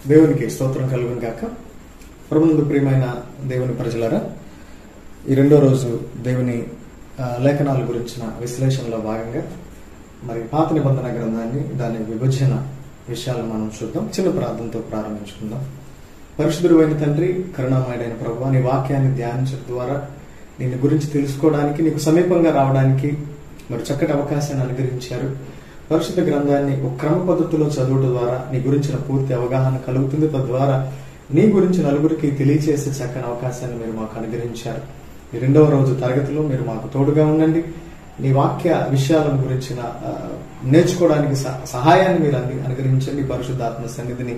దేవునికి స్తోత్రం కలుగును గాక. ప్రభునందు ప్రియమైన దేవుని ప్రజలారా, ఈ రెండో రోజు దేవుని లేఖనాల గురించిన విశ్లేషణలో భాగంగా మరి పాత నిబంధన గ్రంథాన్ని దాని విభజన విషయాలను మనం చూద్దాం. చిన్న ప్రార్థనతో ప్రారంభించుకుందాం. పరిశుద్ధుడు అయిన తండ్రి, కరుణామయుడైన ప్రభువా, నీ వాక్యాన్ని ధ్యానించడం ద్వారా నిన్ను గురించి తెలుసుకోవడానికి, నీకు సమీపంగా రావడానికి మరి చక్కటి అవకాశాన్ని అనుగ్రహించారు. పరిశుద్ధ గ్రంథాన్ని ఒక క్రమ పద్ధతిలో చదవడం ద్వారా నీ గురించిన పూర్తి అవగాహన కలుగుతుంది. తద్వారా నీ గురించి నలుగురికి తెలియచేసే చక్కని అవకాశాన్ని మీరు మాకు అనుగ్రహించారు. ఈ రెండవ రోజు తరగతిలో మీరు మాకు తోడుగా ఉండండి. నీ వాక్య విషయాలను గురించిన నేర్చుకోవడానికి సహాయాన్ని మీరు అనుగ్రహించండి. పరిశుద్ధాత్మ సన్నిధిని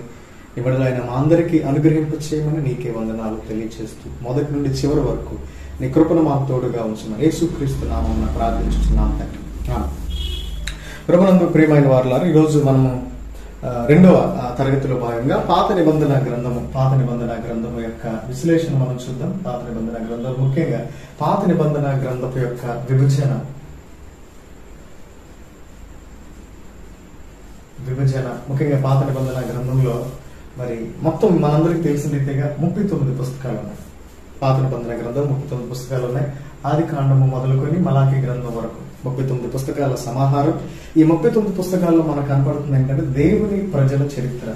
ఇవ్వడలైన మా అందరికీ అనుగ్రహింపచేయమని నీకే వందనాలు తెలియజేస్తూ మొదటి నుండి చివరి వరకు నీ కృపను మాకు తోడుగా ఉంచమని యేసుక్రీస్తు నామమున ప్రార్థించుచున్నాం తండ్రి. ప్రభునందు ప్రియమైన వారులారా, ఈరోజు మనము రెండవ తరగతిలో భాగంగా పాత నిబంధన గ్రంథము యొక్క విశ్లేషణ మనం చూద్దాం. పాత నిబంధన గ్రంథం, ముఖ్యంగా పాత నిబంధన గ్రంథపు యొక్క విభజన ముఖ్యంగా పాత నిబంధన గ్రంథంలో మరి మొత్తం మనందరికీ తెలిసిన రీతిగా 39 పుస్తకాలు ఉన్నాయి. పాత నిబంధన గ్రంథం 39 పుస్తకాలు ఉన్నాయి. ఆది కాండము మొదలుకొని మలాకి గ్రంథం వరకు 39 పుస్తకాల సమాహారం. ఈ 39 పుస్తకాల్లో మనకు కనపడుతుంది ఏంటంటే దేవుని ప్రజల చరిత్ర,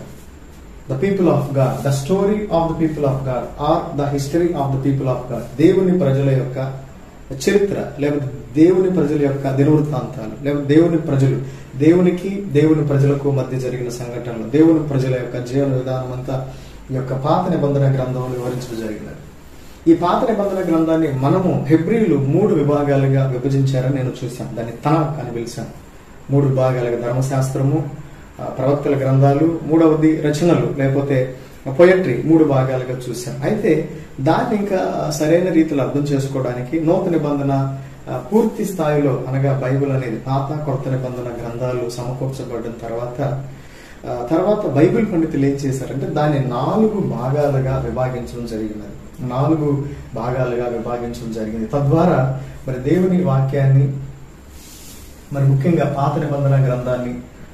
the people of God, the story of the people of God or the history of the people of God. దేవుని ప్రజల యొక్క చరిత్ర, లేకపోతే దేవుని ప్రజల యొక్క దినవృత్తాంతాలు, లేకపోతే దేవునికి దేవుని ప్రజలకు మధ్య జరిగిన సంఘటనలు, దేవుని ప్రజల యొక్క జీవన విధానం అంతా ఈ యొక్క పాత నిబంధన గ్రంథంలో వివరించడం జరిగినది. ఈ పాత నిబంధన గ్రంథాన్ని మనము హెబ్రీలు 3 విభాగాలుగా విభజించారని నేను చూశాను. దాన్ని తనాక్ అని పిలిచాను. 3 విభాగాలుగా ధర్మశాస్త్రము, ప్రవక్తల గ్రంథాలు, మూడవది రచనలు లేకపోతే పొయట్రీ, 3 భాగాలుగా చూశాం. అయితే దాన్ని ఇంకా సరైన రీతిలో అర్థం చేసుకోవడానికి నూతన నిబంధన పూర్తి స్థాయిలో, అనగా బైబిల్ అనేది పాత కొత్త నిబంధన గ్రంథాలు సమకూర్చబడిన తర్వాత బైబిల్ పండితులు ఏం చేశారంటే దాన్ని 4 భాగాలుగా విభాగించడం జరిగినది. 4 భాగాలుగా విభాగించడం జరిగింది. తద్వారా మరి దేవుని వాక్యాన్ని, మరి ముఖ్యంగా పాత నిబంధన గ్రంథాన్ని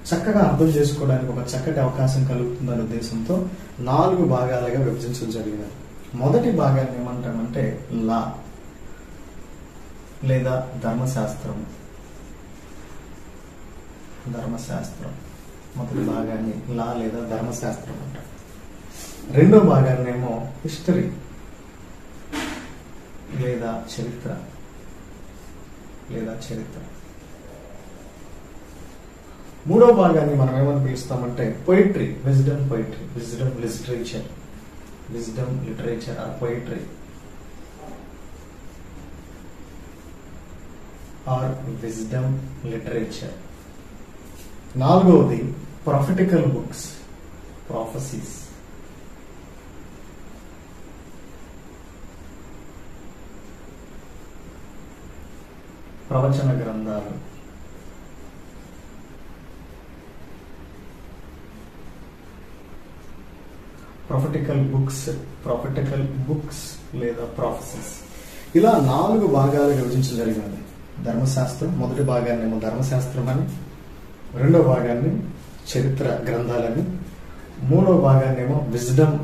చక్కగా అర్థం చేసుకోవడానికి ఒక చక్కటి అవకాశం కలుగుతుందనే ఉద్దేశంతో 4 భాగాలుగా విభజించడం జరిగినది. మొదటి భాగాన్ని ఏమంటామంటే లా లేదా ధర్మశాస్త్రం. మొదటి భాగాన్ని లా లేదా ధర్మశాస్త్రం అంటారు. రెండో భాగాన్ని ఏమో హిస్టరీ లేదా చరిత్ర. మూడో భాగాన్ని మనం ఏమని పిలుస్తామంటే poetry, wisdom literature or poetry or wisdom literature. నాలుగవది ప్రొఫెటికల్ బుక్స్, ప్రాఫెసీస్. ప్రవచన గ్రంథాలు. ప్రొఫెటికల్ బుక్స్ లేదా ప్రాఫెసీస్. ఇలా 4 భాగాలుగా విభజించడం జరిగినది. ధర్మశాస్త్రం మొదటి భాగాన్ని ఏమో ధర్మశాస్త్రం అని, రెండో భాగాన్ని చరిత్ర గ్రంథాలని, మూడో భాగాన్ని ఏమో విజ్డమ్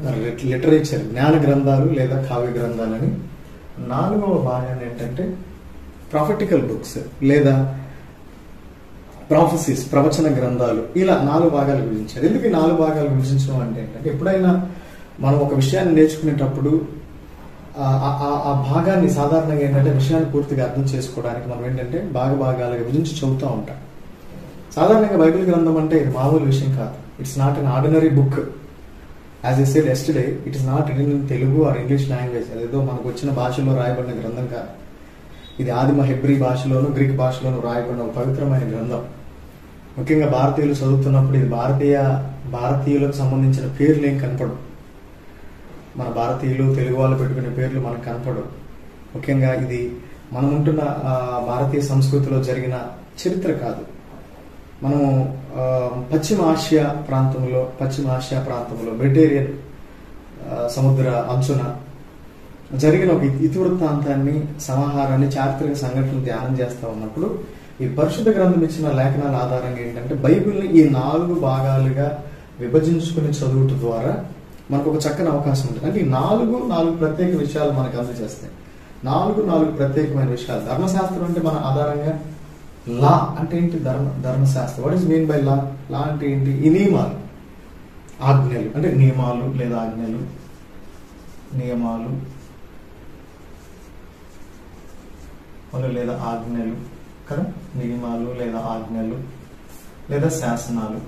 లిటరేచర్ జ్ఞాన గ్రంథాలు లేదా కావ్య గ్రంథాలని, 4వ భాగాన్ని ఏంటంటే ప్రొఫెటికల్ బుక్స్ లేదా ప్రాఫెసీస్ ప్రవచన గ్రంథాలు. ఇలా 4 భాగాలు విభజించారు. ఎందుకు 4 భాగాలు విభజించడం అంటే ఏంటంటే ఎప్పుడైనా మనం ఒక విషయాన్ని నేర్చుకునేటప్పుడు ఆ భాగాన్ని సాధారణంగా ఏంటంటే విషయాన్ని పూర్తిగా అర్థం చేసుకోవడానికి మనం ఏంటంటే భాగాలుగా విభజించి చదువుతూ ఉంటాం. సాధారణంగా బైబిల్ గ్రంథం అంటే ఇది మామూలు విషయం కాదు. It's not an ordinary book. As I said yesterday, it is not written in Telugu or English language. అదేదో మనకు వచ్చిన భాషలో రాయబడిన గ్రంథం కాదు. ఇది ఆదిమ హెబ్రీ భాషలోను గ్రీక్ భాషలోను రాయబడిన ఒక పవిత్రమైన గ్రంథం. ముఖ్యంగా భారతీయులు చదువుతున్నప్పుడు ఇది భారతీయులకు సంబంధించిన పేర్లు ఏం కనపడవు. మన భారతీయులు తెలుగు వాళ్ళు పెట్టుకునే పేర్లు మనకు కనపడవు. ముఖ్యంగా ఇది మనం ఉంటున్న భారతీయ సంస్కృతిలో జరిగిన చరిత్ర కాదు. మనము పశ్చిమ ఆసియా ప్రాంతంలో మెడిటేరియన్ సముద్ర అంచున జరిగిన ఒక ఇతివృత్తాంతాన్ని, సమాహారాన్ని, చారిత్రక సంఘటనలు ధ్యానం చేస్తూ ఉన్నప్పుడు ఈ పరిశుద్ధ గ్రంథం ఇచ్చిన లేఖనాల ఆధారంగా ఏంటంటే బైబిల్ని ఈ 4 భాగాలుగా విభజించుకుని చదువుట ద్వారా మనకు ఒక చక్కని అవకాశం ఉంటుంది. అంటే ఈ నాలుగు ప్రత్యేక విషయాలు మనకు అందజేస్తాయి. నాలుగు ప్రత్యేకమైన విషయాలు. ధర్మశాస్త్రం అంటే మన ఆధారంగా లా అంటే ఏంటి? ధర్మశాస్త్రం. What is mean by law? Law అంటే ఏంటి? ఈ నియమాలు, ఆజ్ఞలు. అంటే నియమాలు లేదా ఆజ్ఞలు, నియమాలు లేదా ఆజ్ఞలు కదా, నియమాలు లేదా ఆజ్ఞలు లేదా శాసనాలు.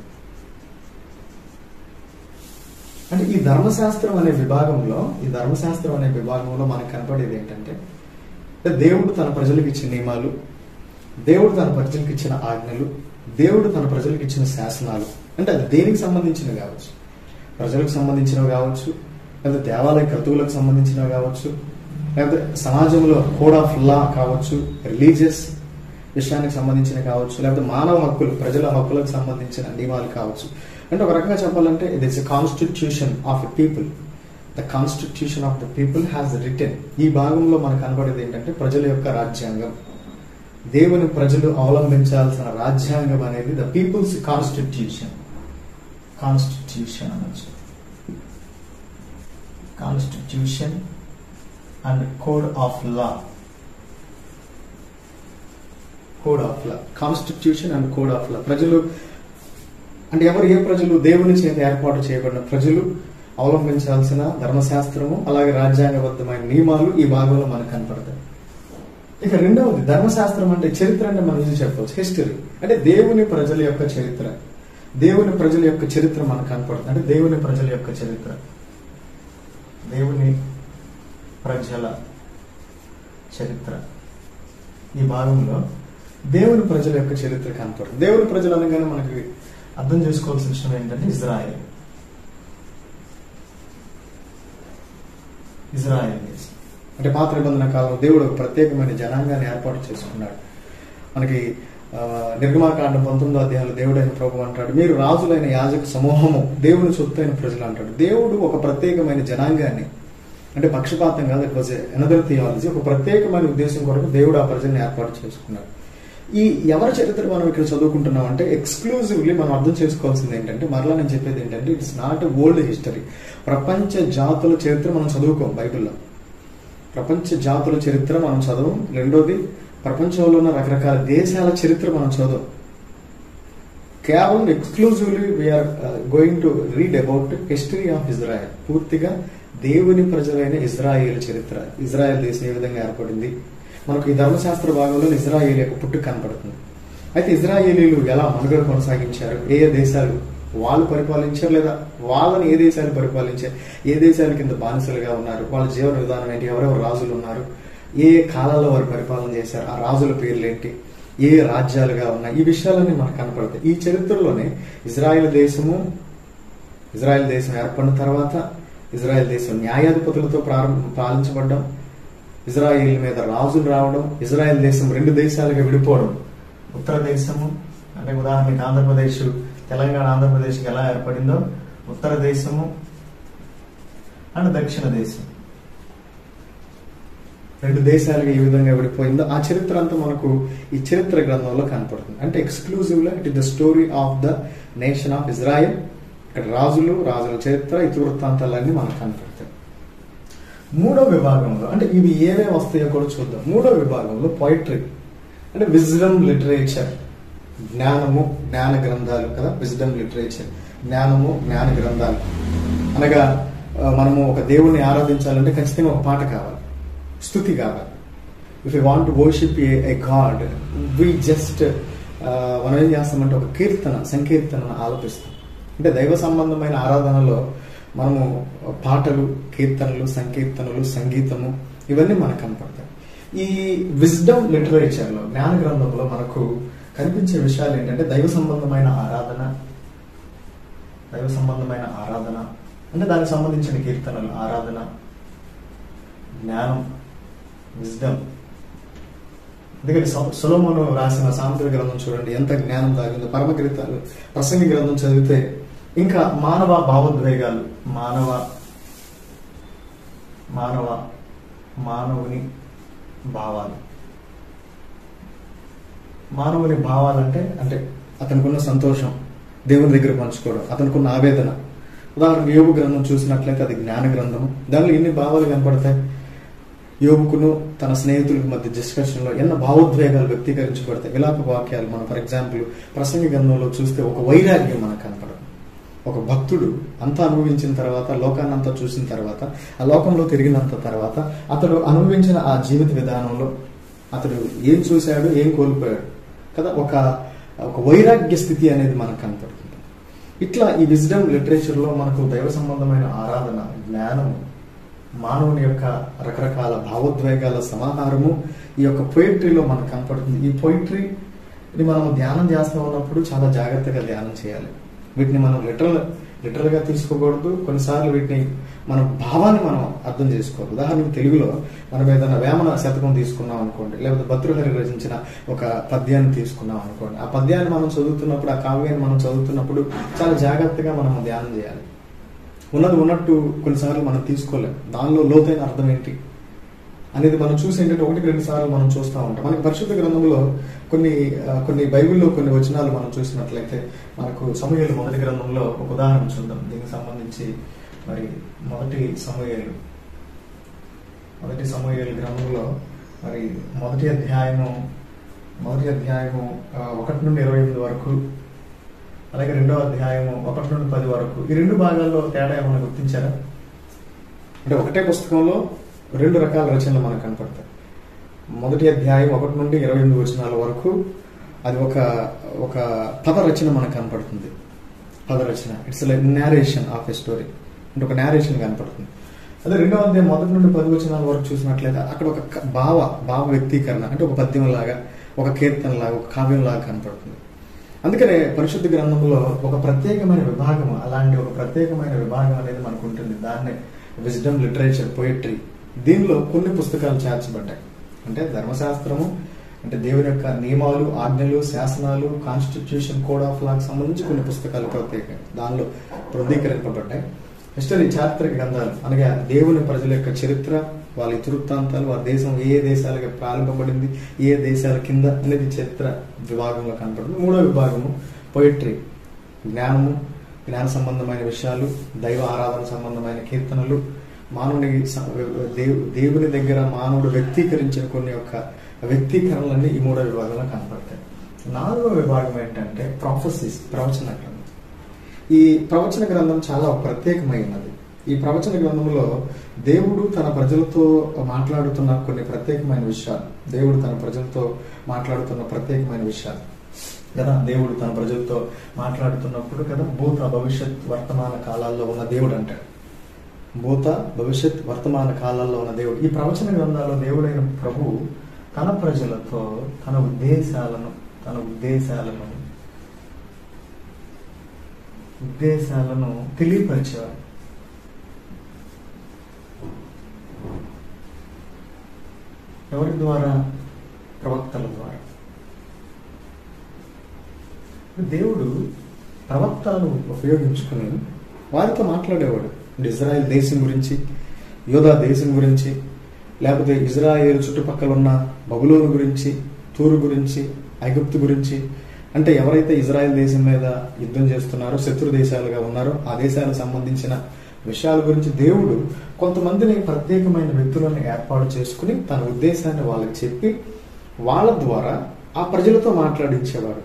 అంటే ఈ ధర్మశాస్త్రం అనే విభాగంలో మనకు కనపడేది ఏంటంటే దేవుడు తన ప్రజలకు ఇచ్చిన నియమాలు, దేవుడు తన ప్రజలకు ఇచ్చిన ఆజ్ఞలు, దేవుడు తన ప్రజలకు ఇచ్చిన శాసనాలు. అంటే అది దేనికి సంబంధించినవి కావచ్చు, ప్రజలకు సంబంధించినవి కావచ్చు, లేదా దేవాలయ క్రతువులకు సంబంధించినవి కావచ్చు, లేకపోతే సమాజంలో కోడ్ ఆఫ్ లా కావచ్చు, రిలీజియస్ విషయానికి సంబంధించిన కావచ్చు, లేకపోతే మానవ హక్కులు, ప్రజల హక్కులకు సంబంధించిన నియమాలు కావచ్చు. అంటే ఒక రకంగా చెప్పాలంటే it is a constitution of a people. The constitution of the people has written. ఈ భాగంలో మనకు కనబడేది ఏంటంటే ప్రజల యొక్క రాజ్యాంగం, దేవుని ప్రజలు అవలంబించాల్సిన రాజ్యాంగం అనేది ద పీపుల్స్ కాన్స్టిట్యూషన్ అనొచ్చు. Constitution and code of law. Constitution and code of లా. ప్రజలు అంటే ఏ ప్రజలు? దేవుని చేత ఏర్పాటు చేయబడిన ప్రజలు అవలంబించాల్సిన ధర్మశాస్త్రము, అలాగే రాజ్యాంగబద్ధమైన నియమాలు ఈ భాగంలో మనకు కనపడతాయి. ఇక రెండవది ధర్మశాస్త్రం అంటే చరిత్ర అంటే మనం ఇది చెప్పవచ్చు, హిస్టరీ. అంటే దేవుని ప్రజల యొక్క చరిత్ర. దేవుని ప్రజల యొక్క చరిత్ర మనకు కనపడుతుంది. అంటే దేవుని ప్రజల యొక్క చరిత్ర, దేవుని ప్రజల చరిత్ర. ఈ భాగంలో దేవుని ప్రజల యొక్క చరిత్ర కనపడుతుంది. దేవుని ప్రజలు అనగానే మనకి అర్థం చేసుకోవాల్సిన విషయం ఏంటంటే ఇజ్రాయెల్ దేశం. అంటే పాత నిబంధన కాలంలో దేవుడు ఒక ప్రత్యేకమైన జనాంగాన్ని ఏర్పాటు చేసుకున్నాడు. మనకి నిర్గమాకాండం 19వ అధ్యాయంలో దేవుడైన ప్రభు అంటాడు, మీరు రాజులైన యాజక సమూహము, దేవుని సొత్తైన ప్రజలు అంటాడు. దేవుడు ఒక ప్రత్యేకమైన జనాంగాన్ని, అంటే పక్షపాతం కాదు, ఇట్ వాజ్ ఎనదర్ థియాలజీ, ఒక ప్రత్యేకమైన ఉద్దేశం కొరకు దేవుడు ఆ ప్రజల్ని ఏర్పాటు చేసుకున్నాడు. ఈ ఎవరి చరిత్ర మనం ఇక్కడ చదువుకుంటున్నాం అంటే ఎక్స్క్లూజివ్లీ మనం అర్థం చేసుకోవాల్సింది ఏంటంటే, మరలా నేను చెప్పేది ఏంటంటే ఇట్స్ నాట్ ఓల్డ్ హిస్టరీ. ప్రపంచ జాతుల చరిత్ర మనం చదువుకోం బైబిల్లో. ప్రపంచ జాతుల చరిత్ర మనం చదవం. రెండోది, ప్రపంచంలో ఉన్న రకరకాల దేశాల చరిత్ర మనం చదవం. కేవలం exclusively we are going to read about history of Israel. పూర్తిగా దేవుని ప్రజలైన ఇజ్రాయేల్ చరిత్ర. ఇజ్రాయెల్ దేశం ఏ విధంగా ఏర్పడింది, మనకు ఈ ధర్మశాస్త్ర భాగంలో ఇజ్రాయేల్ యొక్క పుట్టుక కనపడుతుంది. అయితే ఇజ్రాయేలీలు ఎలా మనుగడ కొనసాగించారు, ఏ దేశాలు వాళ్ళు పరిపాలించారు, లేదా వాళ్ళని ఏ దేశాలు పరిపాలించారు, ఏ దేశాల కింద బానిసలుగా ఉన్నారు, వాళ్ళ జీవన విధానం ఏంటి, ఎవరెవరు రాజులు ఉన్నారు, ఏ కాలాల్లో వారు పరిపాలన చేశారు, ఆ రాజుల పేర్లు ఏంటి, ఏ రాజ్యాలుగా ఉన్నాయి, ఈ విషయాలన్నీ మనకు కనపడతాయి. ఈ చరిత్రలోనే ఇజ్రాయెల్ దేశం ఏర్పడిన తర్వాత ఇజ్రాయెల్ దేశం న్యాయాధిపతులతో పాలించబడ్డం, ఇజ్రాయేల్ మీద రాజులు రావడం, ఇజ్రాయెల్ దేశం 2 దేశాలుగా విడిపోవడం. ఉత్తర దేశము అంటే ఉదాహరణకి ఆంధ్రప్రదేశ్, తెలంగాణ ఆంధ్రప్రదేశ్కి ఎలా ఏర్పడిందో, ఉత్తర దేశము అండ్ దక్షిణ దేశం 2 దేశాలుగా ఏ విధంగా విడిపోయిందో ఆ చరిత్ర అంతా మనకు ఈ చరిత్ర గ్రంథంలో కనపడుతుంది. అంటే ఎక్స్క్లూజివ్గా it is the story of the nation of Israel. ఇక్కడ రాజుల చరిత్ర, ఇతివృత్తాంతాలన్నీ మనకు కనపడతాయి. 3వ విభాగంలో అంటే ఇవి ఏవే వస్తాయో కూడా చూద్దాం. 3వ విభాగంలో పోయిట్రీ అంటే విజ్డమ్ లిటరేచర్, జ్ఞాన గ్రంథాలు కదా. విజ్డమ్ లిటరేచర్, జ్ఞాన గ్రంథాలు అనగా మనము ఒక దేవుణ్ణి ఆరాధించాలంటే ఖచ్చితంగా ఒక పాట కావాలి, స్తుతి కావాలి. If you want to worship a god, we just మనం ఏం చేస్తామంటే ఒక సంకీర్తనను ఆలపిస్తాం. అంటే దైవ సంబంధమైన ఆరాధనలో మనము పాటలు, కీర్తనలు, సంకీర్తనలు, సంగీతము ఇవన్నీ మనకు కనపడతాయి. ఈ విజ్డమ్ లిటరేచర్లో, జ్ఞాన గ్రంథంలో మనకు కనిపించే విషయాలు ఏంటంటే దైవ సంబంధమైన ఆరాధన అంటే దానికి సంబంధించిన కీర్తనలు, ఆరాధన, జ్ఞానం, విజ్డమ్. ఎందుకంటే సొలొమోను రాసిన సామెతల గ్రంథం చూడండి ఎంత జ్ఞానం తాగిందో. పరమగీతాలు, ప్రసంగి గ్రంథం చదివితే ఇంకా మానవ భావోద్వేగాలు, మానవుని భావాలు అంటే అతనికి ఉన్న సంతోషం, దేవుని దగ్గర పంచుకోవడం, అతనికి ఉన్న ఆవేదన. ఉదాహరణకు యోబు గ్రంథం చూసినట్లయితే అది జ్ఞాన గ్రంథము. దానిలో ఎన్ని భావాలు కనపడతాయి. యోబుకును తన స్నేహితులకు మధ్య డిస్కషన్లో ఎన్నో భావోద్వేగాలు వ్యక్తీకరించబడతాయి. విలాప వాక్యాలు మనం ఫర్ ఎగ్జాంపుల్ ప్రసంగి గ్రంథంలో చూస్తే ఒక వైరాగ్యం మనకు కనపడదు. ఒక భక్తుడు అంతా అనుభవించిన తర్వాత, లోకాన్నంతా చూసిన తర్వాత, ఆ లోకంలో తిరిగినంత తర్వాత అతడు అనుభవించిన ఆ జీవిత విధానంలో అతడు ఏం చూశాడు, ఏం కోల్పోయాడు కదా, ఒక వైరాగ్య స్థితి అనేది మనకు కనపడుతుంది. ఇట్లా ఈ విజ్డమ్ లిటరేచర్లో మనకు దైవ సంబంధమైన ఆరాధన, జ్ఞానము, మానవుని యొక్క రకరకాల భావోద్వేగాల సమాహారము ఈ యొక్క పోయిట్రీలో మనకు కనపడుతుంది. ఈ పోయిట్రీని మనం ధ్యానం చేస్తూ ఉన్నప్పుడు చాలా జాగ్రత్తగా ధ్యానం చేయాలి. వీటిని మనం లిటరల్ గా తీసుకోకూడదు. కొన్నిసార్లు వీటిని మన భావాన్ని మనం అర్థం చేసుకోవాలి. ఉదాహరణకు తెలుగులో మనం ఏదైనా వేమన శతకం తీసుకున్నాం అనుకోండి, లేకపోతే భర్తృహరి రచించిన ఒక పద్యాన్ని తీసుకున్నాం అనుకోండి. ఆ పద్యాన్ని మనం చదువుతున్నప్పుడు, ఆ కావ్యాన్ని మనం చదువుతున్నప్పుడు చాలా జాగ్రత్తగా మనం ధ్యానం చేయాలి. ఉన్నది ఉన్నట్టు కొన్నిసార్లు మనం తీసుకోలేం. దానిలో లోతైన అర్థం ఏంటి అనేది మనం చూసి ఏంటంటే 1-2 సార్లు మనం చూస్తూ ఉంటాం. మనకి పరిశుద్ధ గ్రంథంలో కొన్ని బైబిల్లో కొన్ని వచనాలు మనం చూసినట్లయితే మనకు సమూయేలు మొదటి గ్రంథంలో ఒక ఉదాహరణ చూద్దాం. దీనికి సంబంధించి మరి మొదటి సమూయేలు గ్రంథంలో మరి మొదటి అధ్యాయము 1 నుండి 28 వరకు, అలాగే 2వ అధ్యాయము 1 నుండి 10 వరకు. ఈ 2 భాగాల్లో తేడా ఏమైనా గుర్తించారా? అంటే ఒకటే పుస్తకంలో 2 రకాల రచనలు మనకు కనపడతాయి. మొదటి అధ్యాయం 1 నుండి 28 వచనాల వరకు అది ఒక పద రచన మనకు కనపడుతుంది. పద రచన, it's like narration of a story, అంటే ఒక నేరేషన్ కనపడుతుంది. అదే 2వ అధ్యాయం 1 నుండి 10 వచనాల వరకు చూసినట్లయితే అక్కడ ఒక భావ వ్యక్తీకరణ, అంటే ఒక పద్యం లాగా, ఒక కీర్తన లాగా, ఒక కావ్యం లాగా కనపడుతుంది. అందుకనే పరిశుద్ధ గ్రంథంలో ఒక ప్రత్యేకమైన విభాగం, అలాంటి ఒక ప్రత్యేకమైన విభాగం అనేది మనకు ఉంటుంది. దాన్నే విజ్డమ్ లిటరేచర్, పోయిట్రీ. దీనిలో కొన్ని పుస్తకాలు చేర్చబడ్డాయి. అంటే ధర్మశాస్త్రము, అంటే దేవుని యొక్క నియమాలు, ఆజ్ఞలు, శాసనాలు, కాన్స్టిట్యూషన్, కోడ్ ఆఫ్ లాకి సంబంధించి కొన్ని పుస్తకాలు ప్రత్యేకంగా దానిలో ప్రొందీకరింపబడ్డాయి. హిస్టరీ, చారిత్రక గ్రంథాలు, అనగా దేవుని ప్రజల యొక్క చరిత్ర, వాళ్ళ ఇతివృత్తాంతాలు, వారి దేశం ఏ దేశాలుగా ప్రారంభపడింది, ఏ దేశాల కింద అనేది చరిత్ర విభాగంలో కనపడుతుంది. 3వ విభాగము పోయిట్రీ, జ్ఞానము, జ్ఞాన సంబంధమైన విషయాలు, దైవ ఆరాధన సంబంధమైన కీర్తనలు, మానవుని దేవుని దగ్గర మానవుడు వ్యక్తీకరించిన కొన్ని యొక్క వ్యక్తీకరణలన్నీ ఈ 3వ విభాగంలో కనపడతాయి. 4వ విభాగం ఏంటంటే ప్రాఫెసీస్, ప్రవచన గ్రంథం. ఈ ప్రవచన గ్రంథం చాలా ప్రత్యేకమైనది. ఈ ప్రవచన గ్రంథంలో దేవుడు తన ప్రజలతో మాట్లాడుతున్న కొన్ని ప్రత్యేకమైన విషయాలు, దేవుడు తన ప్రజలతో మాట్లాడుతున్న ప్రత్యేకమైన విషయాలు కదా. దేవుడు తన ప్రజలతో మాట్లాడుతున్నప్పుడు కదా, భూత, భవిష్యత్, వర్తమాన కాలాల్లో ఉన్న దేవుడు అంటాడు. భూత, భవిష్యత్, వర్తమాన కాలాల్లో ఉన్న దేవుడు. ఈ ప్రవచన గ్రంథాల్లో దేవుడైన ప్రభువు తన ప్రజలతో తన ఉద్దేశాలను తెలియపరిచేవాడు. ఎవరి ద్వారా? ప్రవక్తల ద్వారా. దేవుడు ప్రవక్తలను ఉపయోగించుకుని వారితో మాట్లాడేవాడు. ఇజ్రాయెల్ దేశం గురించి, యోధా దేశం గురించి, లేకపోతే ఇజ్రాయేల్ చుట్టుపక్కల ఉన్న బబులోను గురించి, తూరు గురించి, ఐగుప్తు గురించి, అంటే ఎవరైతే ఇజ్రాయెల్ దేశం మీద యుద్ధం చేస్తున్నారో, శత్రు దేశాలుగా ఉన్నారో ఆ దేశాలకు సంబంధించిన విషయాల గురించి దేవుడు కొంతమందిని, ప్రత్యేకమైన వ్యక్తులను ఏర్పాటు చేసుకుని తన ఉద్దేశాన్ని వాళ్ళకి చెప్పి వాళ్ళ ద్వారా ఆ ప్రజలతో మాట్లాడించేవాడు.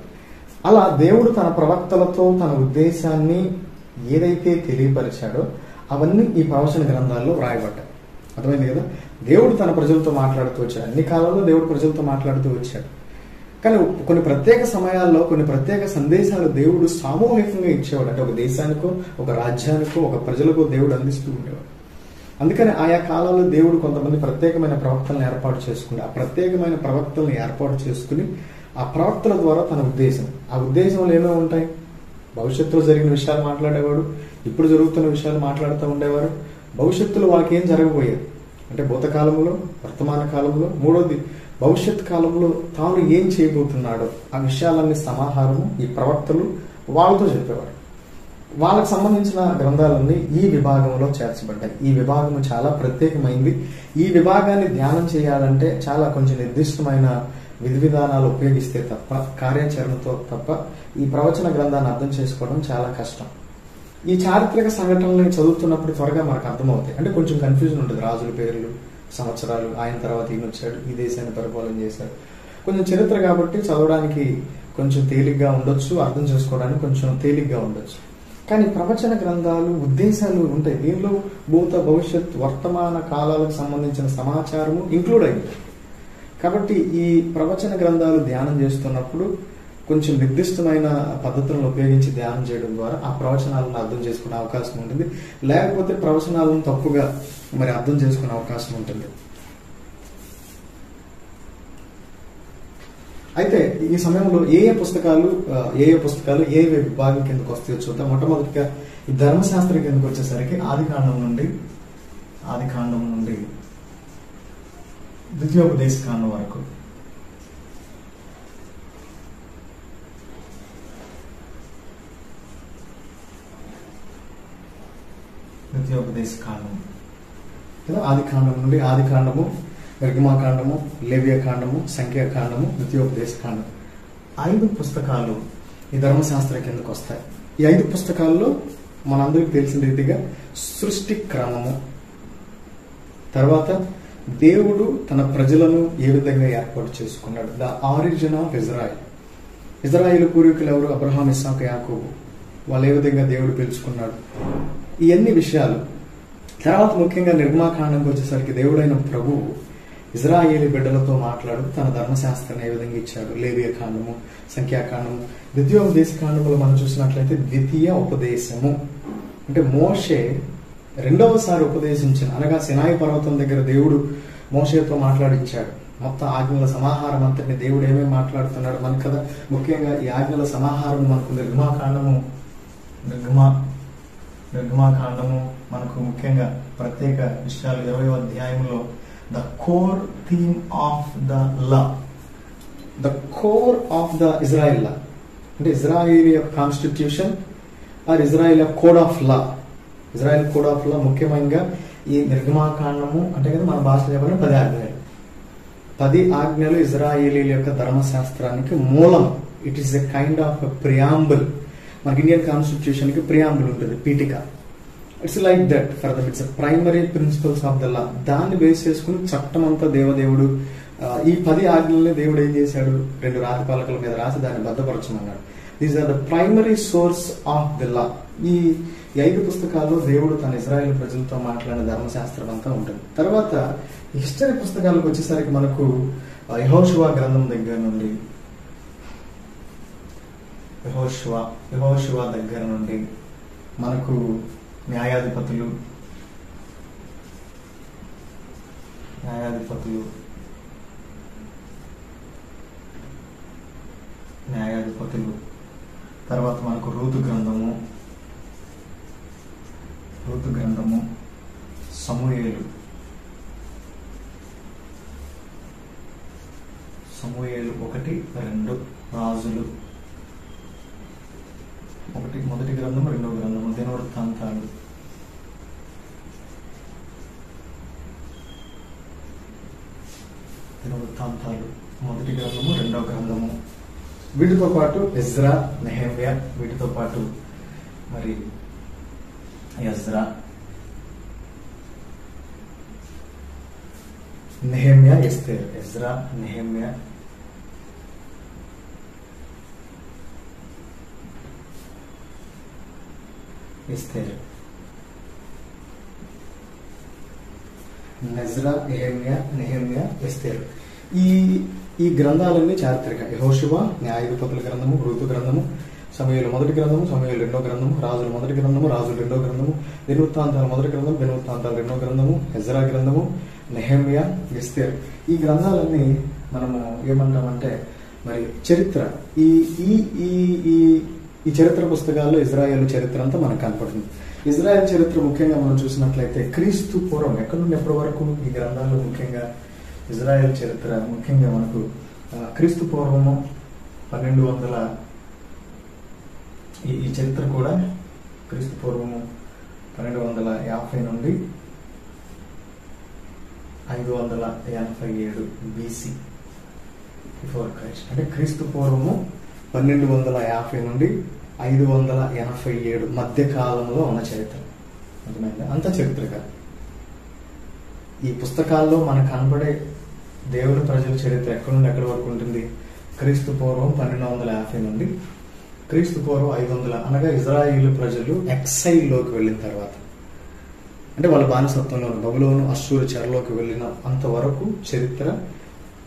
అలా దేవుడు తన ప్రవక్తలతో తన ఉద్దేశాన్ని ఏదైతే తెలియపరిచాడో అవన్నీ ఈ ప్రవచన గ్రంథాల్లో వ్రాయబడ్డాయి. అర్థమైంది కదా. దేవుడు తన ప్రజలతో మాట్లాడుతూ వచ్చాడు. అన్ని కాలంలో దేవుడు ప్రజలతో మాట్లాడుతూ వచ్చాడు. కానీ కొన్ని ప్రత్యేక సమయాల్లో కొన్ని ప్రత్యేక సందేశాలు దేవుడు సామూహికంగా ఇచ్చేవాడు. అంటే ఒక దేశానికో, ఒక రాజ్యానికో, ఒక ప్రజలకో దేవుడు అందిస్తూ ఉండేవాడు. అందుకని ఆయా కాలాల్లో దేవుడు కొంతమంది ప్రత్యేకమైన ప్రవక్తలను ఏర్పాటు చేసుకుని, ఆ ప్రత్యేకమైన ప్రవక్తలను ఏర్పాటు చేసుకుని ఆ ప్రవక్తల ద్వారా తన ఉద్దేశం, ఆ ఉద్దేశంలో ఏమేమి ఉంటాయి? భవిష్యత్తులో జరిగిన విషయాలు మాట్లాడేవాడు, ఇప్పుడు జరుగుతున్న విషయాలు మాట్లాడుతూ ఉండేవారు. భవిష్యత్తులో వాళ్ళకి ఏం జరగబోయేది అంటే భూతకాలంలో, వర్తమాన కాలంలో, మూడోది భవిష్యత్ కాలంలో తాను ఏం చేయబోతున్నాడో ఆ విషయాలన్నీ సమాహారము ఈ ప్రవక్తలు వాళ్ళతో చెప్పేవారు. వాళ్ళకు సంబంధించిన గ్రంథాలన్నీ ఈ విభాగంలో చేర్చబడ్డాయి. ఈ విభాగము చాలా ప్రత్యేకమైంది. ఈ విభాగాన్ని ధ్యానం చేయాలంటే చాలా కొంచెం నిర్దిష్టమైన విధి విధానాలు ఉపయోగిస్తే తప్ప, కార్యాచరణతో తప్ప ఈ ప్రవచన గ్రంథాన్ని అర్థం చేసుకోవడం చాలా కష్టం. ఈ చారిత్రక సంఘటనలను చదువుతున్నప్పుడు త్వరగా మనకు అర్థమవుతాయి. అంటే కొంచెం కన్ఫ్యూజన్ ఉంటుంది. రాజుల పేర్లు, సంవత్సరాలు, ఆయన తర్వాత ఈయన వచ్చాడు, ఈ దేశాన్ని పరిపాలన చేశాడు. కొంచెం చరిత్ర కాబట్టి చదవడానికి కొంచెం తేలిగ్గా ఉండొచ్చు, అర్థం చేసుకోవడానికి కొంచెం తేలిగ్గా ఉండొచ్చు. కానీ ప్రవచన గ్రంథాలు ఉద్దేశాలు ఉంటాయి. దీనిలో భూత, భవిష్యత్, వర్తమాన కాలాలకు సంబంధించిన సమాచారము ఇంక్లూడ్ అయింది. కాబట్టి ఈ ప్రవచన గ్రంథాలు ధ్యానం చేస్తున్నప్పుడు కొంచెం నిర్దిష్టమైన పద్ధతులను ఉపయోగించి ధ్యానం చేయడం ద్వారా ఆ ప్రవచనాలను అర్థం చేసుకునే అవకాశం ఉంటుంది. లేకపోతే ప్రవచనాలను తప్పుగా మరి అర్థం చేసుకునే అవకాశం ఉంటుంది. అయితే ఈ సమయంలో ఏ ఏ పుస్తకాలు ఏ విభాగం కిందకు వస్తాయో చూద్దాం. మొట్టమొదటిగా ఈ ధర్మశాస్త్రం కిందకు వచ్చేసరికి ఆదికాండం నుండి ద్వితీయోపదేశ కాండం వరకు. ద్వితీయోపదేశ కాండం ఆదికాండం నుండి ఆదికాండము, నిర్గమాకాండము, లేవియాకాండము, సంఖ్యాకాండము, ద్వితీయోపదేశ కాండం 5 పుస్తకాలు ఈ ధర్మశాస్త్రం కిందకు వస్తాయి. ఈ 5 పుస్తకాల్లో మనందరికీ తెలిసిన రీతిగా సృష్టి క్రమము, తర్వాత దేవుడు తన ప్రజలను ఏ విధంగా ఏర్పాటు చేసుకున్నాడు, ద ఆరిజిన్ ఆఫ్ ఇజ్రాయిల్ పూర్వీకులు ఎవరు? అబ్రహాం, ఇస్సాకు, యాకోబు. వాళ్ళు ఏ విధంగా దేవుడు పిలుచుకున్నాడు, ఇవన్నీ విషయాలు. తర్వాత ముఖ్యంగా నిర్గమాకాండంకి వచ్చేసరికి దేవుడైన ప్రభువు ఇజ్రాయేలీ బిడ్డలతో మాట్లాడు తన ధర్మశాస్త్రాన్ని ఏ విధంగా ఇచ్చాడు. లేవియాకాండము, సంఖ్యాకాండము, ద్వితీయోపదేశ కాండములు మనం చూసినట్లయితే ద్వితీయ ఉపదేశము అంటే మోషే రెండవసారి ఉపదేశించిన, అనగా సినాయి పర్వతం దగ్గర దేవుడు మోషేతో మాట్లాడించాడు. మొత్తం ఆజ్ఞల సమాహారం అంతటిని దేవుడు ఏమేమి మాట్లాడుతున్నాడు మనకు కదా. ముఖ్యంగా ఈ ఆజ్ఞల సమాహారం మనకు నిర్గమాకాండము మనకు ముఖ్యంగా ప్రత్యేక విషయాలు 20వ అధ్యాయంలో the core theme of the law, the core of the Israel law అంటే ఇజ్రాయిల్ యొక్క constitution or Israel code of law. Israel code of law ముఖ్యంగా ఈ నిర్గమాకాండము అంటే కదా మన భాషలో చెప్పాలంటే 10 ఆజ్ఞలు. 10 ఆజ్ఞలు ఇజ్రాయేలీల యొక్క ధర్మశాస్త్రానికి మూలం. It is a kind of preamble. మనకి ఇండియన్ కాన్స్టిట్యూషన్ కి ప్రియాంబుల్ ఉంటుంది, పీఠిక. It's like that for them. It's primary principles of the law. దాన్ని బేస్ చేసుకుని చట్టం అంతా దేవదేవుడు ఈ 10 ఆజ్ఞల్ని దేవుడు ఏం చేశాడు? 2 రాతి పలకల మీద రాసి దాన్ని భద్రపరచమన్నాడు. These are the primary source of the law. ఈ 5 పుస్తకాల్లో దేవుడు తన ఇజ్రాయేల్ ప్రజలతో మాట్లాడిన ధర్మశాస్త్రం అంతా ఉంటుంది. తర్వాత హిస్టరీ పుస్తకాలకు వచ్చేసరికి మనకు యెహోషువ గ్రంథం దగ్గర నుండి యెహోషువ దగ్గర నుండి మనకు న్యాయాధిపతులు, తర్వాత మనకు రూతు గ్రంథము, సమూయేలు 1, 2, రాజులు 1, మొదటి గ్రంథము, 2వ గ్రంథము, దినవృత్తాంతాలు, మొదటి గ్రంథము, 2వ గ్రంథము. వీటితో పాటు ఎజ్రా, నెహెమ్యా, వీటితో పాటు మరి ఎజ్రా, నెహెమ్యా, ఎస్తేర్. ఎజ్రా, నెహెమ్యా, ఎస్తేర్. నజ్రా, నెహెమ్యా, ఎస్తేర్. ఈ గ్రంథాలన్నీ చారిత్రక. యెహోషువ న్యాయాధిపతుల గ్రంథము, రూతు గ్రంథము, సమూయేలు మొదటి గ్రంథము, సమూయేలు 2వ గ్రంథము, రాజుల మొదటి గ్రంథము, రాజులు 2వ గ్రంథము, దినవృత్తాంతాల మొదటి గ్రంథము, దినవృత్తాంతాలు 2వ గ్రంథము, ఎజ్రా గ్రంథము, నెహెమ్యా, ఎస్తేర్. ఈ గ్రంథాలన్నీ మనము ఏమంటామంటే మరి చరిత్ర. ఈ చరిత్ర పుస్తకాల్లో ఇజ్రాయేల్ చరిత్ర అంతా మనకు కనపడుతుంది. ఇజ్రాయెల్ చరిత్ర ముఖ్యంగా మనం చూసినట్లయితే క్రీస్తు పూర్వం ఎక్కడి నుండి ఎప్పటి వరకు ఈ గ్రంథాల్లో ముఖ్యంగా ఇజ్రాయెల్ చరిత్ర ముఖ్యంగా మనకు క్రీస్తు పూర్వము 1200 ఈ చరిత్ర కూడా క్రీస్తు పూర్వము 1250 నుండి 587 BC బిఫోర్ క్రైస్ట్ అంటే క్రీస్తు పూర్వము 1250 నుండి 587 మధ్య కాలంలో ఉన్న చరిత్ర. అర్థమైందా? అంత చరిత్రగా ఈ పుస్తకాల్లో మనకు కనబడే దేవుని ప్రజల చరిత్ర ఎక్కడి నుండి ఎక్కడి వరకు ఉంటుంది? క్రీస్తు పూర్వం 1250 నుండి క్రీస్తు పూర్వం 500, అనగా ఇజ్రాయిల్ ప్రజలు ఎక్సైల్లోకి వెళ్ళిన తర్వాత, అంటే వాళ్ళ బానిసత్వంలో బబులోను అశ్షూరు చెరలోకి వెళ్ళిన అంతవరకు చరిత్ర,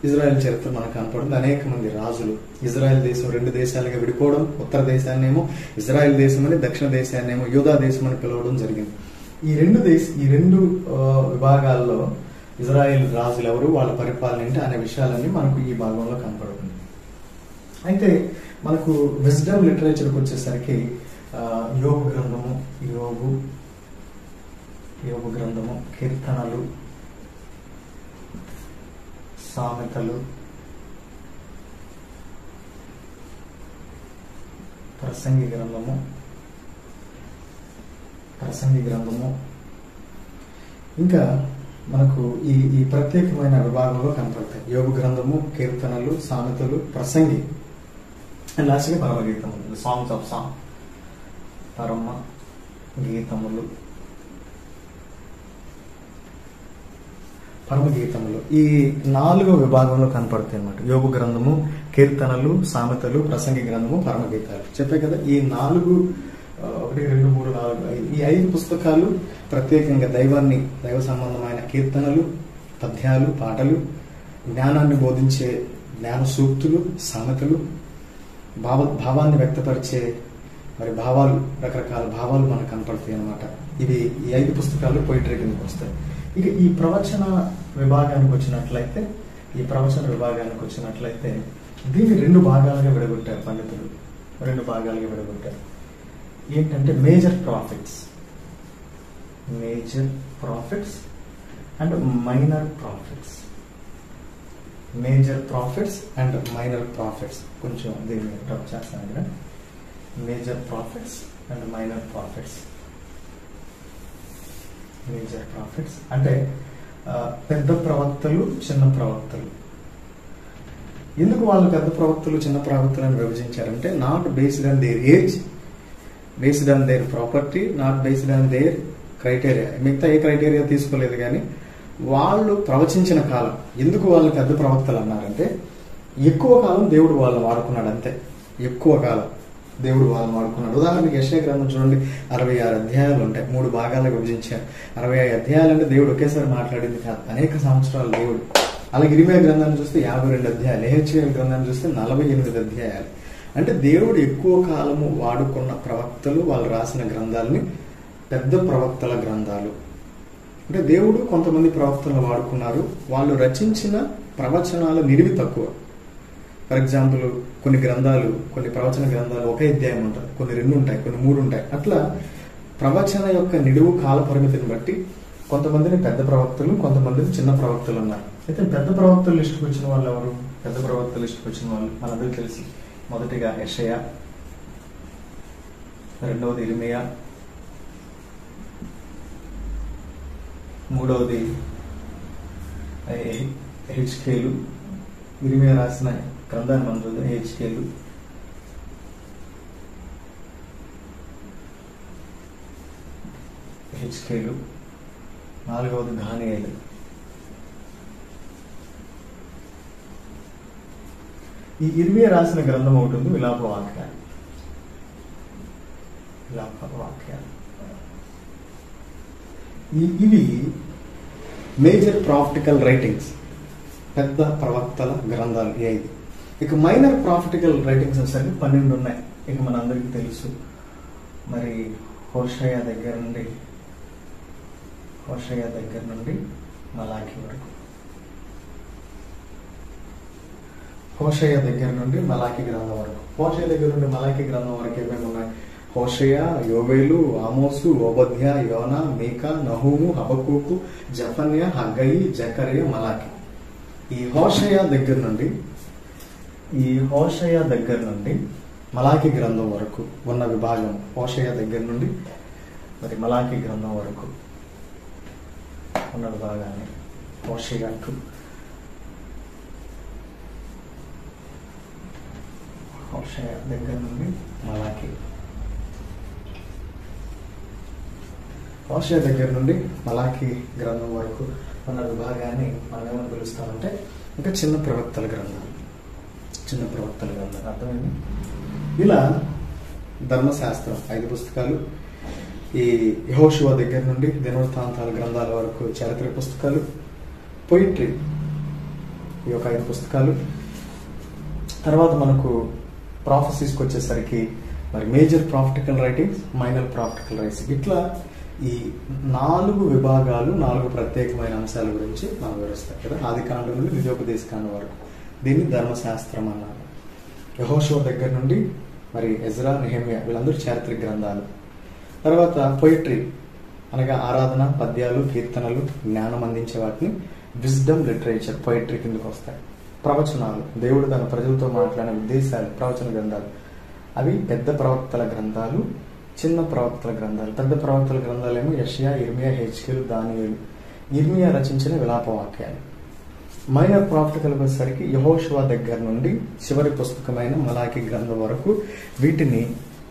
ఇజ్రాయెల్ చరిత్ర మనకు కనపడుతుంది. అనేక మంది రాజులు, ఇజ్రాయెల్ దేశం 2 దేశాలుగా విడిపోవడం, ఉత్తర దేశాన్నేమో ఇజ్రాయెల్ దేశం అని, దక్షిణ దేశాన్నేమో యూదా దేశం అని పిలవడం జరిగింది. ఈ రెండు విభాగాల్లో ఇజ్రాయెల్ రాజులు ఎవరు, వాళ్ళ పరిపాలన ఏంటి అనే విషయాలన్నీ మనకు ఈ భాగంలో కనపడుతుంది. అయితే మనకు విజ్డమ్ లిటరేచర్కి వచ్చేసరికి యోబు గ్రంథము, కీర్తనలు, సామెతలు, ప్రసంగి గ్రంథము ఇంకా మనకు ఈ ప్రత్యేకమైన విభాగంలో కనపడతాయి. యోబు గ్రంథము, కీర్తనలు, సామెతలు, ప్రసంగి అండ్ లాస్ట్గా పరమగీతములు, సాంగ్స్ ఆఫ్ సాంగ్, పరమ గీతములు. ఈ 4వ విభాగంలో కనపడతాయి అన్నమాట. యోబు గ్రంథము, కీర్తనలు, సామెతలు, ప్రసంగి గ్రంథము, పరమగీతాలు. చెప్పే కదా ఈ 4, 1, 2, 3, 4, 5 ఈ 5 పుస్తకాలు ప్రత్యేకంగా దైవ సంబంధమైన కీర్తనలు, పద్యాలు, పాటలు, జ్ఞానాన్ని బోధించే జ్ఞాన సూక్తులు, సామెతలు, భావాన్ని వ్యక్తపరిచే మరి రకరకాల భావాలు మనకు కనపడతాయి అన్నమాట. ఇవి ఈ 5 పుస్తకాలు పోయిటరీ కిందకి వస్తాయి. ఇక ఈ ప్రవచన విభాగానికి వచ్చినట్లయితే దీన్ని 2 భాగాలుగా విడగొట్టారు పండితులు. 2 భాగాలుగా విడగొట్టారు. ఏంటంటే major prophets and minor prophets. కొంచెం దీన్ని రబ్ చేస్తాను ఇక్కడ. Major prophets and minor prophets. Major prophets అంటే పెద్ద ప్రవక్తలు, చిన్న ప్రవక్తలు. ఎందుకు వాళ్ళు పెద్ద ప్రవక్తలు, చిన్న ప్రవక్తలు అని విభజించారంటే not based on their age, based on their property, not based on their criteria. మిగతా ఏ క్రైటీరియా తీసుకోలేదు, కానీ వాళ్ళు ప్రవచించిన కాలం. ఎందుకు వాళ్ళు పెద్ద ప్రవక్తలు అన్నారంటే ఎక్కువ కాలం దేవుడు వాళ్ళని వాడుకున్నాడు, అంతే. ఎక్కువ కాలం దేవుడు వాళ్ళని వాడుకున్నాడు. ఉదాహరణకి యెషయా గ్రంథం చూడండి, 66 అధ్యాయాలు ఉంటాయి, 3 భాగాలుగా విభజించారు. 65 అధ్యాయాలు అంటే దేవుడు ఒకేసారి మాట్లాడింది కాదు, అనేక సంవత్సరాలు దేవుడు. అలాగే ఇర్మీయా గ్రంథాన్ని చూస్తే 52 అధ్యాయాలు, యెహెజ్కేలు గ్రంథాన్ని చూస్తే 48 అధ్యాయాలు. అంటే దేవుడు ఎక్కువ కాలము వాడుకున్న ప్రవక్తలు వాళ్ళు రాసిన గ్రంథాలని పెద్ద ప్రవక్తల గ్రంథాలు. అంటే దేవుడు కొంతమంది ప్రవక్తలను వాడుకున్నారు, వాళ్ళు రచించిన ప్రవచనాల నిడివి తక్కువ. ఫర్ ఎగ్జాంపుల్ కొన్ని ప్రవచన గ్రంథాలు 1 అధ్యాయం ఉంటుంది, కొన్ని 2 ఉంటాయి, కొన్ని 3 ఉంటాయి. అట్లా ప్రవచన యొక్క నిడువు కాల పరిమితిని బట్టి కొంతమందిని పెద్ద ప్రవక్తలు, కొంతమందిని చిన్న ప్రవక్తలు ఉన్నారు. అయితే పెద్ద ప్రవక్తలు లిస్టుకు వచ్చిన వాళ్ళు ఎవరు? పెద్ద ప్రవక్తలు లిస్టుకు వచ్చిన వాళ్ళు మనందరికీ తెలిసి, మొదటిగా యెషయా, రెండవది ఇర్మీయా, మూడవది యెహెజ్కేలు. ఇర్మీయా రాసిన గ్రంథాన్ని మనం చూద్దాం. యెహెజ్కేలు. నాలుగవది దానియేలు. ఈ ఇర్మీయా రాసిన గ్రంథం ఒకటి ఉంది, విలాప వాక్యాలు. ఇవి మేజర్ ప్రాఫిటికల్ రైటింగ్స్, పెద్ద ప్రవక్తల గ్రంథాలు. ఇది ఇక మైనర్ ప్రాఫిటికల్ రైటింగ్స్ వచ్చేసరికి 12 ఉన్నాయి. ఇక మన అందరికీ తెలుసు, మరి హోషేయ దగ్గర నుండి మలాఖీ వరకు. హోషేయ దగ్గర నుండి మలాఖీ గ్రంథం వరకు. హోషేయ దగ్గర నుండి మలాఖీ గ్రంథం వరకు ఏమేమి ఉన్నాయి? హోషేయ, యోవేలు, ఆమోసు, ఓబద్యా, యోనా, మీకా, నహూము, హబక్కూకు, జఫన్య, హగ్గయి, జకర్య, మలాఖీ. ఈ హోషేయ దగ్గర నుండి మలాఖీ గ్రంథం వరకు ఉన్న విభాగం. హోషేయ దగ్గర నుండి మరి మలాఖీ గ్రంథం వరకు ఉన్న విభాగాన్ని హోషేయ 2. హోషేయ దగ్గర నుండి మలాకి. హోషేయ దగ్గర నుండి మలాకి గ్రంథం వరకు ఉన్న విభాగాన్ని మనం ఏమని పిలుస్తామంటే ఇంకా చిన్న ప్రవక్తల గ్రంథాలు. చిన్న ప్రవక్తల గ్రంథాలు అర్థమైంది. ఇలా ధర్మశాస్త్రం 5 పుస్తకాలు, ఈ యెహోషువ దగ్గర నుండి దినవృత్తాంతాల గ్రంథాల వరకు చారిత్రక పుస్తకాలు, పొయిట్రీ ఈ యొక్క 5 పుస్తకాలు. తర్వాత మనకు ప్రాఫెసీస్కి వచ్చేసరికి మరి major prophetical writings, minor prophetical writings, ఇట్లా ఈ 4 విభాగాలు, 4 ప్రత్యేకమైన అంశాల గురించి మనం వివరిస్తాం కదా. ఆది కాండం నుండి ద్వితీయోపదేశ కాండం వరకు దీన్ని ధర్మశాస్త్రం అన్నారు. యెహోషువ దగ్గర నుండి మరి ఎజ్రా, నెహెమ్యా వీళ్ళందరూ చారిత్రక గ్రంథాలు. తర్వాత పొయిట్రీ అనగా ఆరాధన, పద్యాలు, కీర్తనలు, జ్ఞానం అందించే వాటిని విజ్డమ్ లిటరేచర్, పొయిట్రీ కిందకు వస్తాయి. ప్రవచనాలు, దేవుడు తన ప్రజలతో మాట్లాడిన ఉద్దేశాలు, ప్రవచన గ్రంథాలు, అవి పెద్ద ప్రవక్తల గ్రంథాలు, చిన్న ప్రవక్తల గ్రంథాలు. పెద్ద ప్రవక్తల గ్రంథాలు ఏమో యెషయా, ఇర్మియా, హెజ్కేలు, దానియేలు. ఇర్మియా రచించిన విలాప వాక్యాలు. మైనర్ ప్రాఫిటికల్ వచ్చేసరికి యెహోషువ దగ్గర నుండి చివరి పుస్తకమైన మలాకి గ్రంథం వరకు వీటిని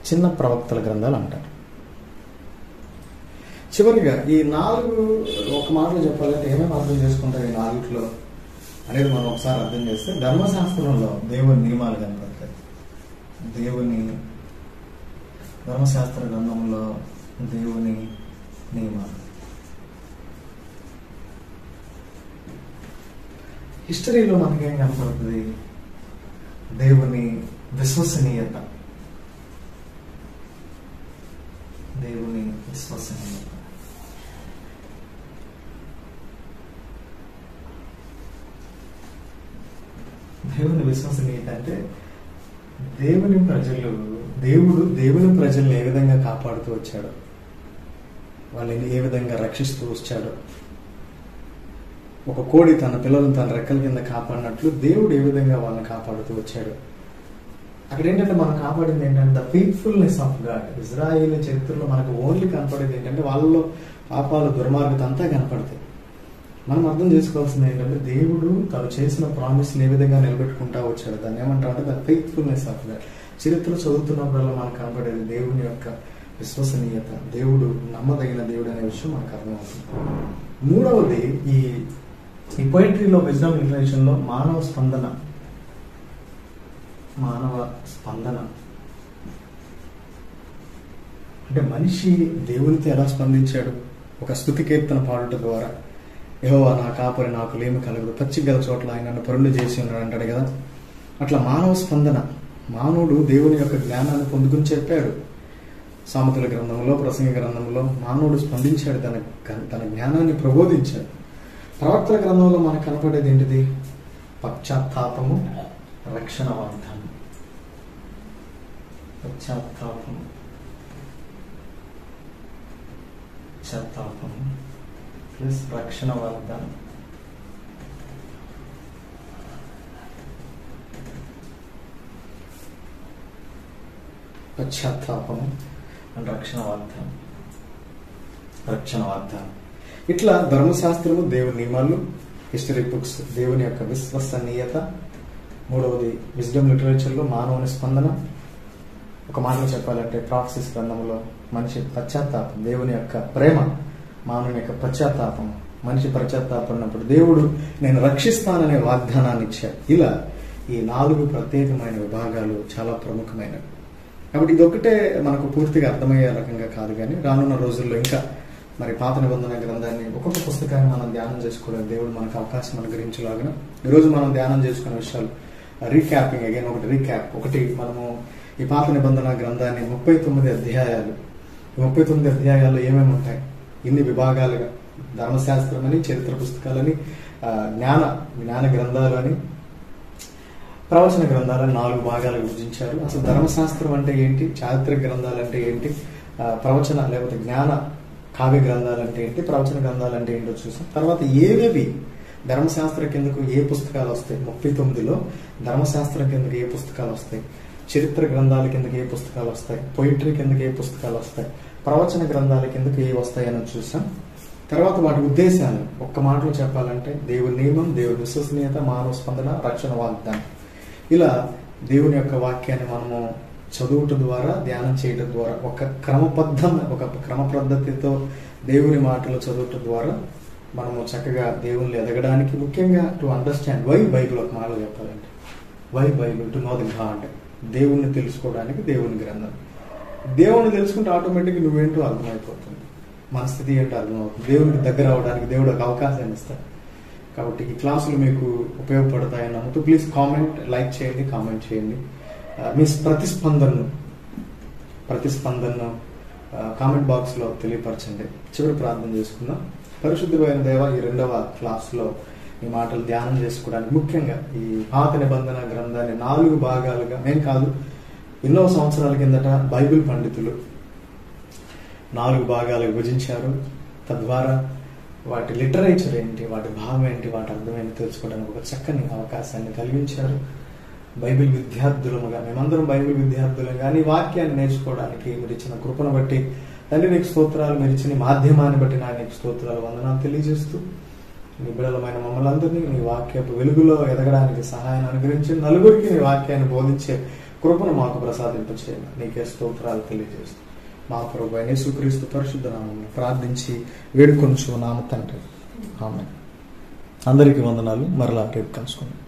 చిన్న ప్రవక్తల గ్రంథాలు అంటారు. చివరిగా ఈ 4 ఒక మాటలో చెప్పాలంటే ఏమేమి అర్థం చేసుకుంటారు ఈ 4లో అనేది మనం ఒకసారి అర్థం చేస్తే, ధర్మశాస్త్రంలో దేవుని నియమాలు కనపడతాయి. దేవుని ధర్మశాస్త్ర గ్రంథంలో దేవుని నియమాలు. హిస్టరీలో మనకేం కనపడుతుంది? దేవుని విశ్వసనీయత, దేవుని విశ్వసనీయత. దేవుని విశ్వసనీయత అంటే దేవుడు ప్రజల్ని ఏ విధంగా కాపాడుతూ వచ్చాడు, వాళ్ళని ఏ విధంగా రక్షిస్తూ వచ్చాడు. ఒక కోడి తన పిల్లలను తన రెక్కల కింద కాపాడినట్లు దేవుడు ఏ విధంగా వాళ్ళని కాపాడుతూ వచ్చాడు. అక్కడ ఏంటంటే మనం కాపాడింది ఏంటంటే the faithfulness of God. Israel చరిత్రలో మనకు ఓన్లీ కనపడేది ఏంటంటే వాళ్ళలో పాపాలు, దుర్మార్గత అంతా కనపడతాయి. మనం అర్థం చేసుకోవాల్సింది ఏంటంటే దేవుడు తను చేసిన ప్రామిస్ని ఏ విధంగా నిలబెట్టుకుంటా వచ్చాడు. దాన్ని ఏమంటారంటే ద ఫెయిత్ఫుల్నెస్ ఆఫ్ గాడ్. చరిత్ర చదువుతున్నప్పుడల్లా మనకు కనపడేది దేవుని యొక్క విశ్వసనీయత, దేవుడు నమ్మదగిన దేవుడు అనే విషయం మనకు అర్థమవుతుంది. మూడవది ఈ పొయిట్రీలో, విజ్డమ్ లిటరేచర్లో మానవ స్పందన. అంటే మనిషి దేవునితో ఎలా స్పందించాడు? ఒక స్తుతి కీర్తన పాడుట ద్వారా, యెహోవా నా కాపరి, నాకు లేమి కలగదు, పచ్చిక గల చోట్ల ఆయన నన్ను పరుండు చేసి ఉన్నాడు అంటాడు కదా. అట్లా మానవ స్పందన, మానవుడు దేవుని యొక్క జ్ఞానాన్ని పొందుకుని చెప్పాడు. సామెతల గ్రంథంలో, ప్రసంగి గ్రంథంలో మానవుడు స్పందించాడు, తన జ్ఞానాన్ని ప్రబోధించాడు. ప్రవక్తల గ్రంథంలో మనకు కనపడేది ఏంటిది? పశ్చాత్తాపము, రక్షణ వాగ్దానం. పశ్చాత్తాపము ప్లస్ రక్షణ వాగ్దానం. పశ్చాత్తాపము అండ్ రక్షణ వాగ్దానం. ఇట్లా ధర్మశాస్త్రము, దేవుని నియమాలు, హిస్టరీ బుక్స్, దేవుని యొక్క విశ్వసనీయత. మూడవది విజ్డమ్ లిటరేచర్లో మానవుని స్పందన. ఒక మాటలో చెప్పాలంటే ప్రాఫెసీస్ గ్రంథంలో మనిషి పశ్చాత్తాపం, దేవుని యొక్క ప్రేమ, మానవుని యొక్క పశ్చాత్తాపం. మనిషి పశ్చాత్తాపడినప్పుడు దేవుడు నేను రక్షిస్తాననే వాగ్దానాన్ని ఇచ్చాడు. ఇలా ఈ 4 ప్రత్యేకమైన విభాగాలు చాలా ప్రముఖమైనవి. కాబట్టి ఇదొక్కటే మనకు పూర్తిగా అర్థమయ్యే రకంగా కాదు, కానీ రానున్న రోజుల్లో ఇంకా మరి పాత నిబంధన గ్రంథాన్ని, ఒక్కొక్క పుస్తకాన్ని మనం ధ్యానం చేసుకోవడానికి దేవుడు మనకు అవకాశం అనుగ్రహించలాగిన ఈరోజు మనం ధ్యానం చేసుకునే విషయాలు రీక్యాపింగ్ అగైన్. ఒకటి మనము ఈ పాత నిబంధన గ్రంథాన్ని 39 అధ్యాయాలు, 39 అధ్యాయాల్లో ఏమేమి ఉంటాయి? ఇన్ని విభాగాలుగా ధర్మశాస్త్రం అని, చరిత్ర పుస్తకాలని, జ్ఞాన గ్రంథాలు అని, ప్రవచన గ్రంథాలని 4 భాగాలు విభజించారు. అసలు ధర్మశాస్త్రం అంటే ఏంటి, చారిత్రక గ్రంథాలు అంటే ఏంటి, ప్రవచన లేకపోతే జ్ఞాన కావ్య గ్రంథాలు అంటే ఏంటి, ప్రవచన గ్రంథాలు అంటే ఏంటో చూసాం. తర్వాత ఏవేవి ధర్మశాస్త్రం కిందకు ఏ పుస్తకాలు వస్తాయి, 39లో ధర్మశాస్త్రం కిందకి ఏ పుస్తకాలు వస్తాయి, చరిత్ర గ్రంథాల కిందకి ఏ పుస్తకాలు వస్తాయి, పొయిట్రీ కిందకి ఏ పుస్తకాలు వస్తాయి, ప్రవచన గ్రంథాల కిందకి ఏ వస్తాయని చూసాం. తర్వాత వాటి ఉద్దేశాలు ఒక్క మాటలో చెప్పాలంటే దేవుని నియమం, దేవుని విశ్వసనీయత, మానవ స్పందన, రక్షణ వాగ్దానం. ఇలా దేవుని యొక్క వాక్యాన్ని మనము చదువుట ద్వారా, ధ్యానం చేయటం ద్వారా, ఒక క్రమ పద్ధతితో దేవుని మాటలు చదువుట ద్వారా మనము చక్కగా దేవుళ్ళు ఎదగడానికి, ముఖ్యంగా టు అండర్స్టాండ్ వై బైబిల్, ఒక మాటలో చెప్పాలంటే why Bible, to know the god, దేవుణ్ణి తెలుసుకోవడానికి దేవుని గ్రంథం. దేవుణ్ణి తెలుసుకుంటే ఆటోమేటిక్గా నువ్వేంటో అర్థమైపోతుంది, మన స్థితి ఏంటో అర్థమవుతుంది, దేవునికి దగ్గర అవడానికి దేవుడు ఒక అవకాశాన్ని ఇస్తాడు. కాబట్టి ఈ క్లాసులు మీకు ఉపయోగపడతాయని నమ్ముతూ ప్లీజ్ కామెంట్, లైక్ చేయండి, కామెంట్ చేయండి. మీ ప్రతిస్పందనను కామెంట్ బాక్స్లో తెలియపరచండి. చివరి ప్రార్థన చేసుకుందాం. పరిశుద్ధమైన దేవ, ఈ 2వ క్లాసులో ఈ మాటలు ధ్యానం చేసుకోవడానికి, ముఖ్యంగా ఈ పాత నిబంధన గ్రంథాన్ని 4 భాగాలుగా, నేను కాదు ఎన్నో సంవత్సరాల కిందట బైబిల్ పండితులు 4 భాగాలు విభజించారు. తద్వారా వాటి లిటరేచర్ ఏంటి, వాటి భావం ఏంటి, వాటి అర్థం ఏంటి తెలుసుకోవడానికి ఒక చక్కని అవకాశాన్ని కలిగించారు. బైబిల్ విద్యార్థులముగా మేమందరం బైబిల్ విద్యార్థులం, కానీ వాక్యాన్ని నేర్చుకోవడానికి మీరు ఇచ్చిన కృపను బట్టి తండ్రి నీకు స్తోత్రాలు, మీరు ఇచ్చిన మాధ్యమాన్ని బట్టి నా నీకు స్తోత్రాలు, వందనాలు తెలియజేస్తూ నీ బిడ్డలమైన మమ్మల్ని అందరినీ నీ వాక్యపు వెలుగులో ఎదగడానికి సహాయాన్ని అనుగ్రహించి నలుగురికి నీ వాక్యాన్ని బోధించే కృపను మాకు ప్రసాదింపచేయండి. నీకే స్తోత్రాలు తెలియజేస్తూ మా ప్రభువైన యేసుక్రీస్తు పరిశుద్ధ నామమున ప్రార్థించి వేడుకొనుచున్నాము తండ్రి, ఆమేన్. అందరికీ వందనాలు. మరలా రేపు కలుసుకుందాం.